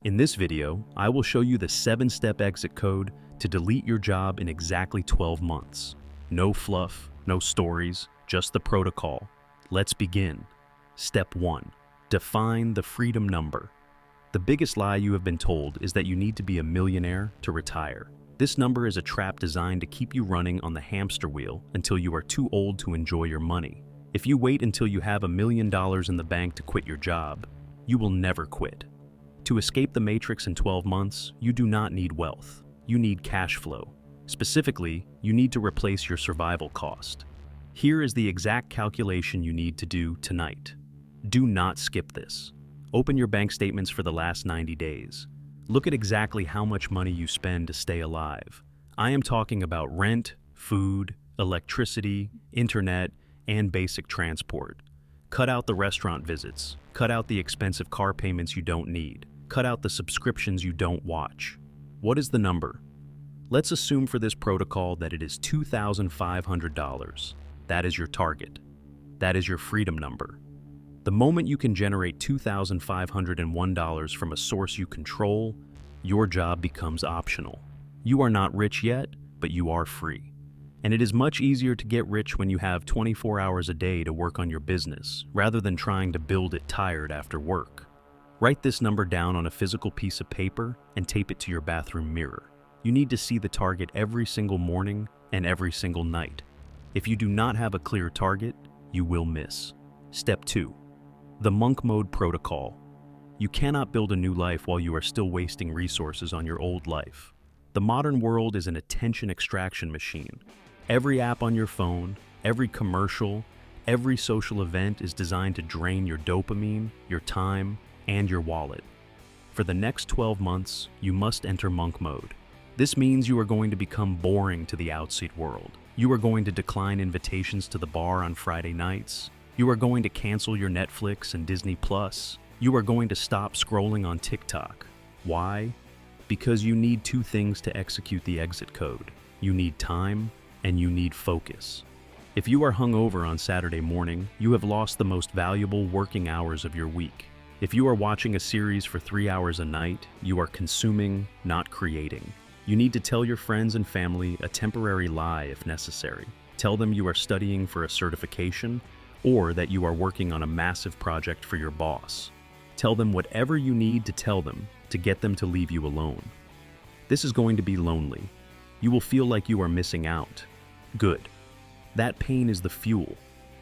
In this video, I will show you the 7-step exit code to delete your job in exactly 12 months. No fluff, no stories, just the protocol. Let's begin. Step 1. Define the freedom number. The biggest lie you have been told is that you need to be a millionaire to retire. This number is a trap designed to keep you running on the hamster wheel until you are too old to enjoy your money. If you wait until you have $1 million in the bank to quit your job, you will never quit. To escape the matrix in 12 months, you do not need wealth. You need cash flow. Specifically, you need to replace your survival cost. Here is the exact calculation you need to do tonight. Do not skip this. Open your bank statements for the last 90 days. Look at exactly how much money you spend to stay alive. I am talking about rent, food, electricity, internet, and basic transport. Cut out the restaurant visits. Cut out the expensive car payments you don't need. Cut out the subscriptions you don't watch. What is the number? Let's assume for this protocol that it is $2,500. That is your target. That is your freedom number. The moment you can generate $2,501 from a source you control, your job becomes optional. You are not rich yet, but you are free. And it is much easier to get rich when you have 24 hours a day to work on your business, rather than trying to build it tired after work. Write this number down on a physical piece of paper and tape it to your bathroom mirror. You need to see the target every single morning and every single night. If you do not have a clear target, you will miss. Step 2. The monk mode protocol. You cannot build a new life while you are still wasting resources on your old life. The modern world is an attention extraction machine. Every app on your phone, every commercial, every social event is designed to drain your dopamine, your time, and your wallet. For the next 12 months, you must enter monk mode. This means you are going to become boring to the outside world. You are going to decline invitations to the bar on Friday nights. You are going to cancel your Netflix and Disney Plus. You are going to stop scrolling on TikTok. Why? Because you need two things to execute the exit code. You need time and you need focus. If you are hungover on Saturday morning, you have lost the most valuable working hours of your week. If you are watching a series for 3 hours a night, you are consuming, not creating. You need to tell your friends and family a temporary lie if necessary. Tell them you are studying for a certification or that you are working on a massive project for your boss. Tell them whatever you need to tell them to get them to leave you alone. This is going to be lonely. You will feel like you are missing out. Good. That pain is the fuel.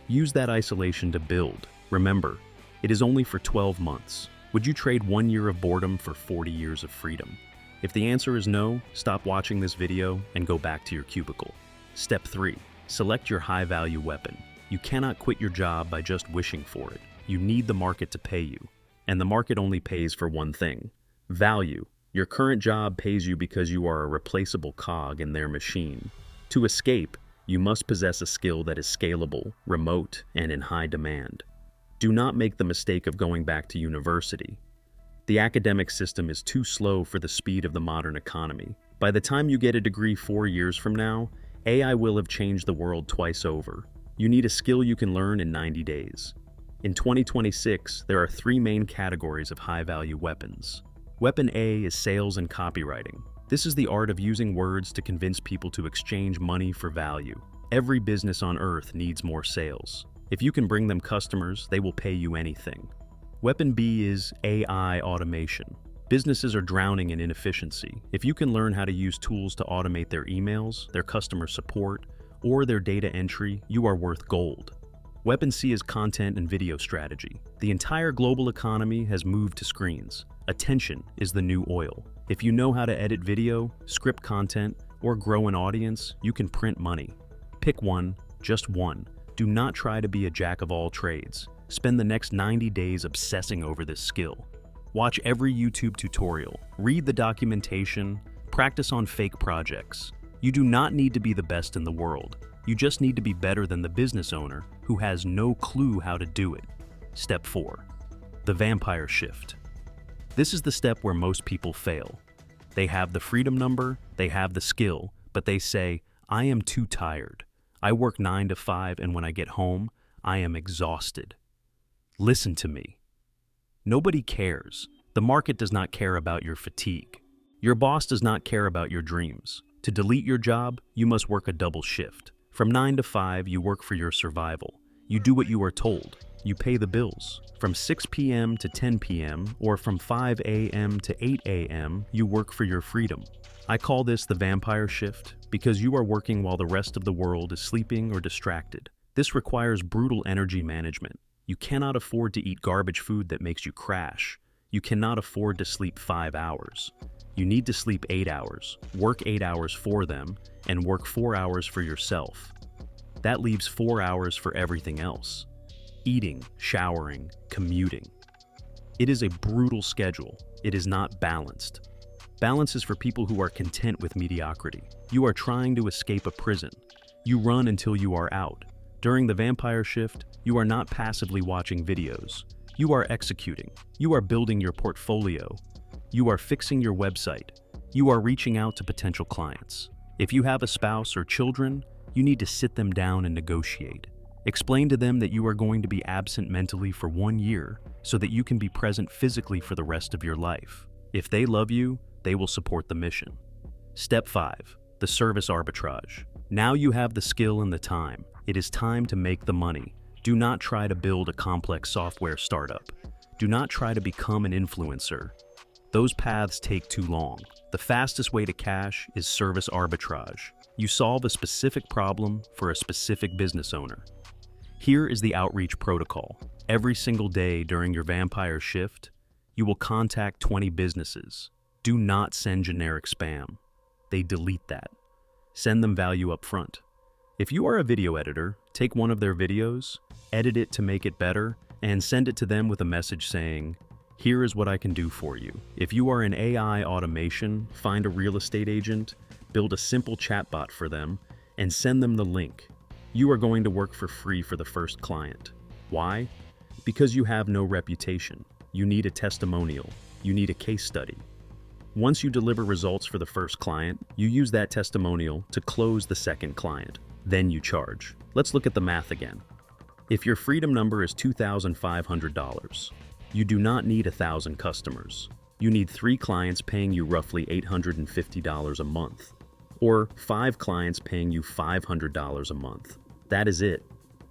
Use that isolation to build. Remember, it is only for 12 months. Would you trade 1 year of boredom for 40 years of freedom? If the answer is no, stop watching this video and go back to your cubicle. Step 3. Select your high-value weapon. You cannot quit your job by just wishing for it. You need the market to pay you. And the market only pays for one thing: value. Your current job pays you because you are a replaceable cog in their machine. To escape, you must possess a skill that is scalable, remote, and in high demand. Do not make the mistake of going back to university. The academic system is too slow for the speed of the modern economy. By the time you get a degree 4 years from now, AI will have changed the world twice over. You need a skill you can learn in 90 days. In 2026, there are 3 main categories of high-value weapons. Weapon A is sales and copywriting. This is the art of using words to convince people to exchange money for value. Every business on earth needs more sales. If you can bring them customers, they will pay you anything. Weapon B is AI automation. Businesses are drowning in inefficiency. If you can learn how to use tools to automate their emails, their customer support, or their data entry, you are worth gold. Weapon C is content and video strategy. The entire global economy has moved to screens. Attention is the new oil. If you know how to edit video, script content, or grow an audience, you can print money. Pick one, just one. Do not try to be a jack of all trades. Spend the next 90 days obsessing over this skill. Watch every YouTube tutorial, read the documentation, practice on fake projects. You do not need to be the best in the world. You just need to be better than the business owner who has no clue how to do it. Step 4. The vampire shift. This is the step where most people fail. They have the freedom number, they have the skill, but they say, I am too tired. I work 9 to 5 and when I get home, I am exhausted. Listen to me. Nobody cares. The market does not care about your fatigue. Your boss does not care about your dreams. To delete your job, you must work a double shift. From 9 to 5, you work for your survival. You do what you are told. You pay the bills. From 6 p.m. to 10 p.m. or from 5 a.m. to 8 a.m., you work for your freedom. I call this the vampire shift because you are working while the rest of the world is sleeping or distracted. This requires brutal energy management. You cannot afford to eat garbage food that makes you crash. You cannot afford to sleep 5 hours. You need to sleep 8 hours, work 8 hours for them, and work 4 hours for yourself. That leaves 4 hours for everything else. Eating, showering, commuting. It is a brutal schedule. It is not balanced. Balance is for people who are content with mediocrity. You are trying to escape a prison. You run until you are out. During the vampire shift, you are not passively watching videos. You are executing. You are building your portfolio. You are fixing your website. You are reaching out to potential clients. If you have a spouse or children, you need to sit them down and negotiate. Explain to them that you are going to be absent mentally for 1 year so that you can be present physically for the rest of your life. If they love you, they will support the mission. Step 5. The service arbitrage. Now you have the skill and the time. It is time to make the money. Do not try to build a complex software startup. Do not try to become an influencer. Those paths take too long. The fastest way to cash is service arbitrage. You solve a specific problem for a specific business owner. Here is the outreach protocol. Every single day during your vampire shift, you will contact 20 businesses. Do not send generic spam. They delete that. Send them value up front. If you are a video editor, take one of their videos, edit it to make it better, and send it to them with a message saying, "Here is what I can do for you." If you are in AI automation, find a real estate agent, build a simple chatbot for them, and send them the link. You are going to work for free for the first client. Why? Because you have no reputation. You need a testimonial. You need a case study. Once you deliver results for the first client, you use that testimonial to close the second client. Then you charge. Let's look at the math again. If your freedom number is $2,500, you do not need 1,000 customers. You need 3 clients paying you roughly $850 a month, or 5 clients paying you $500 a month. That is it.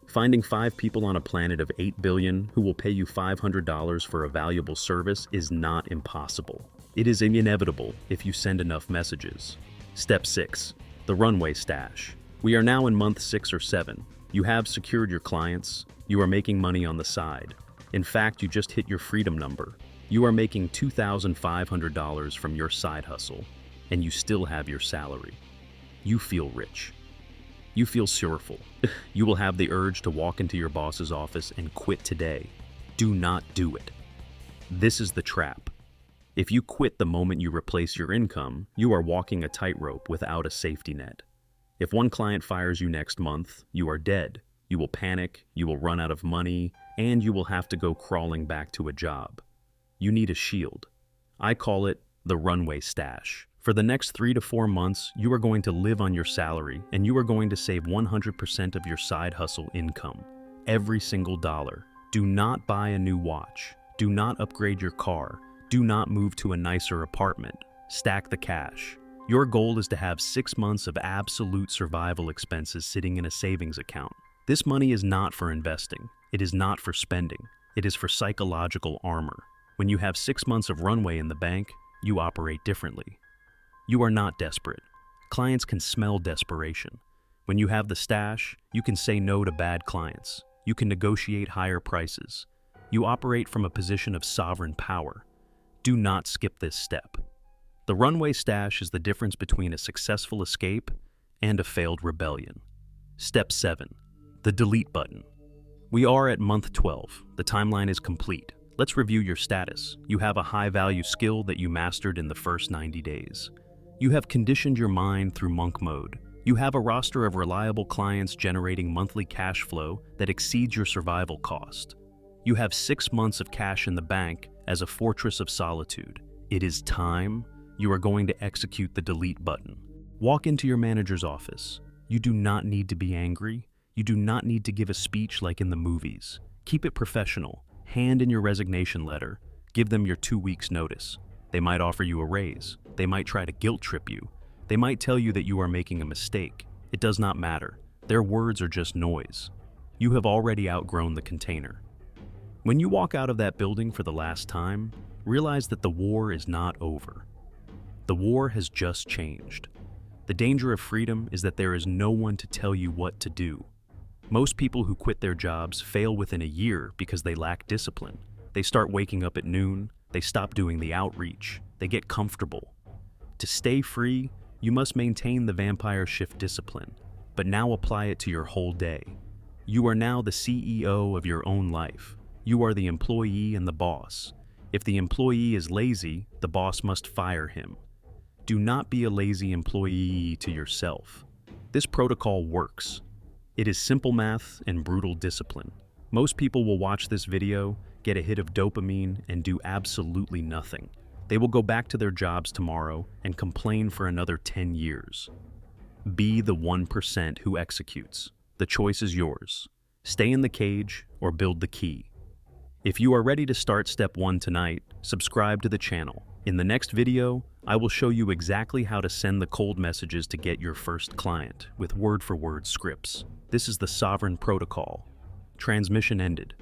Finding 5 people on a planet of 8 billion who will pay you $500 for a valuable service is not impossible. It is inevitable if you send enough messages. Step 6. The runway stash. We are now in month 6 or 7. You have secured your clients. You are making money on the side. In fact, you just hit your freedom number. You are making $2,500 from your side hustle, and you still have your salary. You feel rich. You feel sorrowful. You will have the urge to walk into your boss's office and quit today. Do not do it. This is the trap. If you quit the moment you replace your income, you are walking a tightrope without a safety net. If one client fires you next month, you are dead. You will panic, you will run out of money, and you will have to go crawling back to a job. You need a shield. I call it the runway stash. For the next 3 to 4 months, you are going to live on your salary, and you are going to save 100% of your side hustle income. Every single dollar. Do not buy a new watch. Do not upgrade your car. Do not move to a nicer apartment. Stack the cash. Your goal is to have 6 months of absolute survival expenses sitting in a savings account. This money is not for investing. It is not for spending. It is for psychological armor. When you have 6 months of runway in the bank, you operate differently. You are not desperate. Clients can smell desperation. When you have the stash, you can say no to bad clients. You can negotiate higher prices. You operate from a position of sovereign power. Do not skip this step. The runway stash is the difference between a successful escape and a failed rebellion. Step 7. The delete button. We are at month 12. The timeline is complete. Let's review your status. You have a high-value skill that you mastered in the first 90 days. You have conditioned your mind through monk mode. You have a roster of reliable clients generating monthly cash flow that exceeds your survival cost. You have 6 months of cash in the bank as a fortress of solitude. It is time. You are going to execute the delete button. Walk into your manager's office. You do not need to be angry. You do not need to give a speech like in the movies. Keep it professional. Hand in your resignation letter. Give them your 2 weeks' notice. They might offer you a raise. They might try to guilt trip you. They might tell you that you are making a mistake. It does not matter. Their words are just noise. You have already outgrown the container. When you walk out of that building for the last time, realize that the war is not over. The war has just changed. The danger of freedom is that there is no one to tell you what to do. Most people who quit their jobs fail within a year because they lack discipline. They start waking up at noon, they stop doing the outreach, they get comfortable. To stay free, you must maintain the vampire shift discipline, but now apply it to your whole day. You are now the CEO of your own life. You are the employee and the boss. If the employee is lazy, the boss must fire him. Do not be a lazy employee to yourself. This protocol works. It is simple math and brutal discipline. Most people will watch this video, get a hit of dopamine, and do absolutely nothing. They will go back to their jobs tomorrow and complain for another 10 years. Be the 1% who executes. The choice is yours. Stay in the cage or build the key. If you are ready to start step 1 tonight, subscribe to the channel. In the next video, I will show you exactly how to send the cold messages to get your first client with word-for-word scripts. This is the sovereign protocol. Transmission ended.